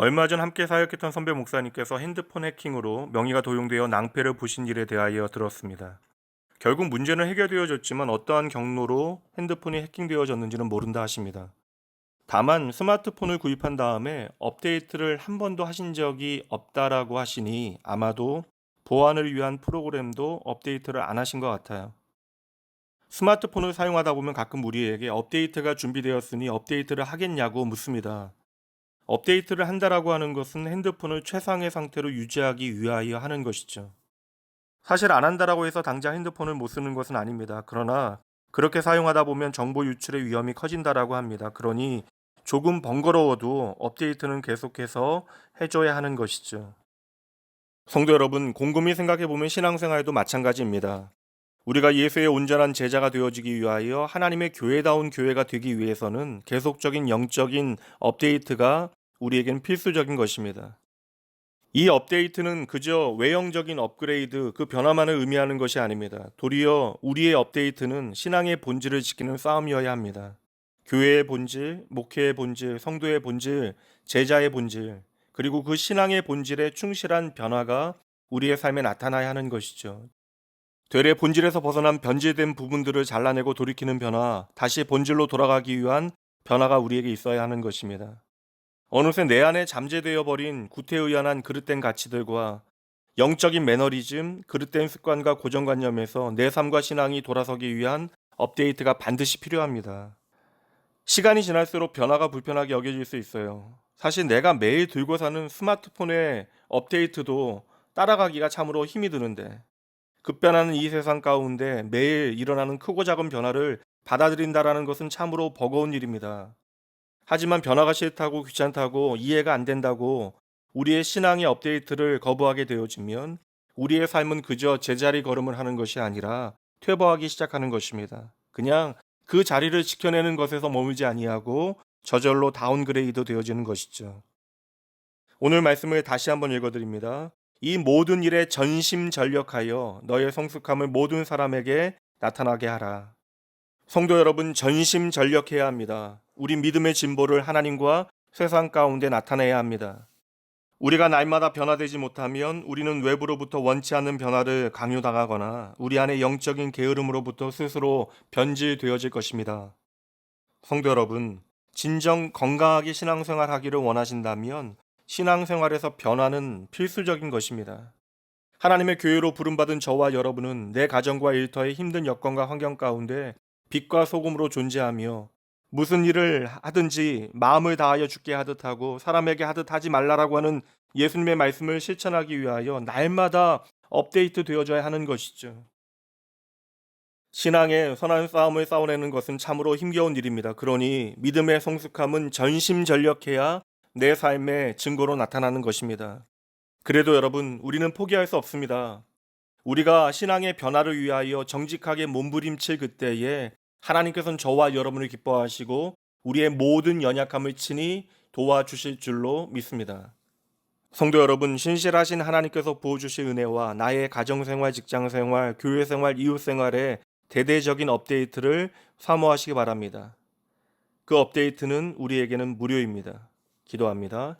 얼마 전 함께 사역했던 선배 목사님께서 핸드폰 해킹으로 명의가 도용되어 낭패를 보신 일에 대하여 들었습니다. 결국 문제는 해결되어졌지만 어떠한 경로로 핸드폰이 해킹되어졌는지는 모른다 하십니다. 다만 스마트폰을 구입한 다음에 업데이트를 한 번도 하신 적이 없다라고 하시니 아마도 보안을 위한 프로그램도 업데이트를 안 하신 것 같아요. 스마트폰을 사용하다 보면 가끔 우리에게 업데이트가 준비되었으니 업데이트를 하겠냐고 묻습니다. 업데이트를 한다라고 하는 것은 핸드폰을 최상의 상태로 유지하기 위하여 하는 것이죠. 사실 안 한다라고 해서 당장 핸드폰을 못 쓰는 것은 아닙니다. 그러나 그렇게 사용하다 보면 정보 유출의 위험이 커진다라고 합니다. 그러니 조금 번거로워도 업데이트는 계속해서 해줘야 하는 것이죠. 성도 여러분, 곰곰이 생각해 보면 신앙생활도 마찬가지입니다. 우리가 예수의 온전한 제자가 되어지기 위하여 하나님의 교회다운 교회가 되기 위해서는 계속적인 영적인 업데이트가 우리에겐 필수적인 것입니다. 이 업데이트는 그저 외형적인 업그레이드, 그 변화만을 의미하는 것이 아닙니다. 도리어 우리의 업데이트는 신앙의 본질을 지키는 싸움이어야 합니다. 교회의 본질, 목회의 본질, 성도의 본질, 제자의 본질, 그리고 그 신앙의 본질에 충실한 변화가 우리의 삶에 나타나야 하는 것이죠. 되레 본질에서 벗어난 변질된 부분들을 잘라내고 돌이키는 변화, 다시 본질로 돌아가기 위한 변화가 우리에게 있어야 하는 것입니다. 어느새 내 안에 잠재되어 버린 구태의연한 그릇된 가치들과 영적인 매너리즘, 그릇된 습관과 고정관념에서 내 삶과 신앙이 돌아서기 위한 업데이트가 반드시 필요합니다. 시간이 지날수록 변화가 불편하게 여겨질 수 있어요. 사실 내가 매일 들고 사는 스마트폰의 업데이트도 따라가기가 참으로 힘이 드는데 급변하는 이 세상 가운데 매일 일어나는 크고 작은 변화를 받아들인다라는 것은 참으로 버거운 일입니다. 하지만 변화가 싫다고 귀찮다고 이해가 안 된다고 우리의 신앙의 업데이트를 거부하게 되어지면 우리의 삶은 그저 제자리 걸음을 하는 것이 아니라 퇴보하기 시작하는 것입니다. 그냥 그 자리를 지켜내는 것에서 머물지 아니하고 저절로 다운그레이드 되어지는 것이죠. 오늘 말씀을 다시 한번 읽어드립니다. 이 모든 일에 전심전력하여 너의 성숙함을 모든 사람에게 나타나게 하라. 성도 여러분, 전심전력해야 합니다. 우리 믿음의 진보를 하나님과 세상 가운데 나타내야 합니다. 우리가 날마다 변화되지 못하면 우리는 외부로부터 원치 않는 변화를 강요당하거나 우리 안에 영적인 게으름으로부터 스스로 변질되어질 것입니다. 성도 여러분, 진정 건강하게 신앙생활 하기를 원하신다면 신앙생활에서 변화는 필수적인 것입니다. 하나님의 교회로 부름받은 저와 여러분은 내 가정과 일터의 힘든 여건과 환경 가운데 빛과 소금으로 존재하며 무슨 일을 하든지 마음을 다하여 주께 하듯 하고 사람에게 하듯 하지 말라라고 하는 예수님의 말씀을 실천하기 위하여 날마다 업데이트 되어져야 하는 것이죠. 신앙의 선한 싸움을 싸워내는 것은 참으로 힘겨운 일입니다. 그러니 믿음의 성숙함은 전심전력해야 내 삶의 증거로 나타나는 것입니다. 그래도 여러분, 우리는 포기할 수 없습니다. 우리가 신앙의 변화를 위하여 정직하게 몸부림칠 그때에 하나님께서는 저와 여러분을 기뻐하시고 우리의 모든 연약함을 친히 도와주실 줄로 믿습니다. 성도 여러분, 신실하신 하나님께서 부어주실 은혜와 나의 가정생활, 직장생활, 교회생활, 이웃생활에 대대적인 업데이트를 사모하시기 바랍니다. 그 업데이트는 우리에게는 무료입니다. 기도합니다.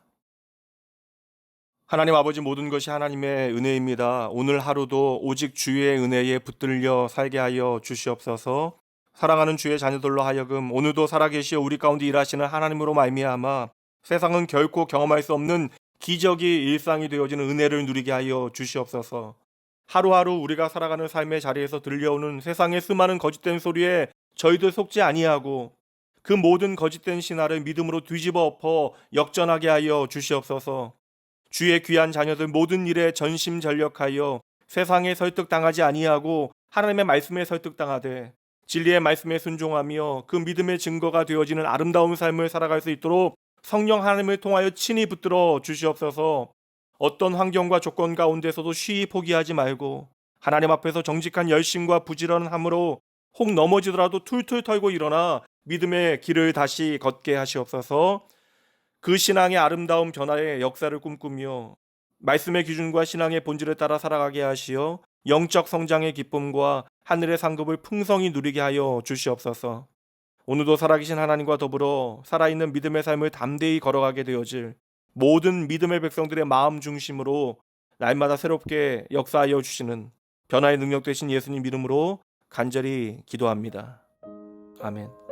하나님 아버지, 모든 것이 하나님의 은혜입니다. 오늘 하루도 오직 주의 은혜에 붙들려 살게 하여 주시옵소서. 사랑하는 주의 자녀들로 하여금 오늘도 살아계시어 우리 가운데 일하시는 하나님으로 말미암아 세상은 결코 경험할 수 없는 기적이 일상이 되어지는 은혜를 누리게 하여 주시옵소서. 하루하루 우리가 살아가는 삶의 자리에서 들려오는 세상의 수많은 거짓된 소리에 저희들 속지 아니하고 그 모든 거짓된 신화를 믿음으로 뒤집어 엎어 역전하게 하여 주시옵소서. 주의 귀한 자녀들 모든 일에 전심전력하여 세상에 설득당하지 아니하고 하나님의 말씀에 설득당하되 진리의 말씀에 순종하며 그 믿음의 증거가 되어지는 아름다운 삶을 살아갈 수 있도록 성령 하나님을 통하여 친히 붙들어 주시옵소서. 어떤 환경과 조건 가운데서도 쉬이 포기하지 말고 하나님 앞에서 정직한 열심과 부지런함으로 혹 넘어지더라도 툴툴 털고 일어나 믿음의 길을 다시 걷게 하시옵소서. 그 신앙의 아름다운 변화의 역사를 꿈꾸며 말씀의 기준과 신앙의 본질을 따라 살아가게 하시어 영적 성장의 기쁨과 하늘의 상급을 풍성히 누리게 하여 주시옵소서. 오늘도 살아계신 하나님과 더불어 살아있는 믿음의 삶을 담대히 걸어가게 되어질 모든 믿음의 백성들의 마음 중심으로 날마다 새롭게 역사하여 주시는 변화의 능력 되신 예수님 이름으로 간절히 기도합니다. 아멘.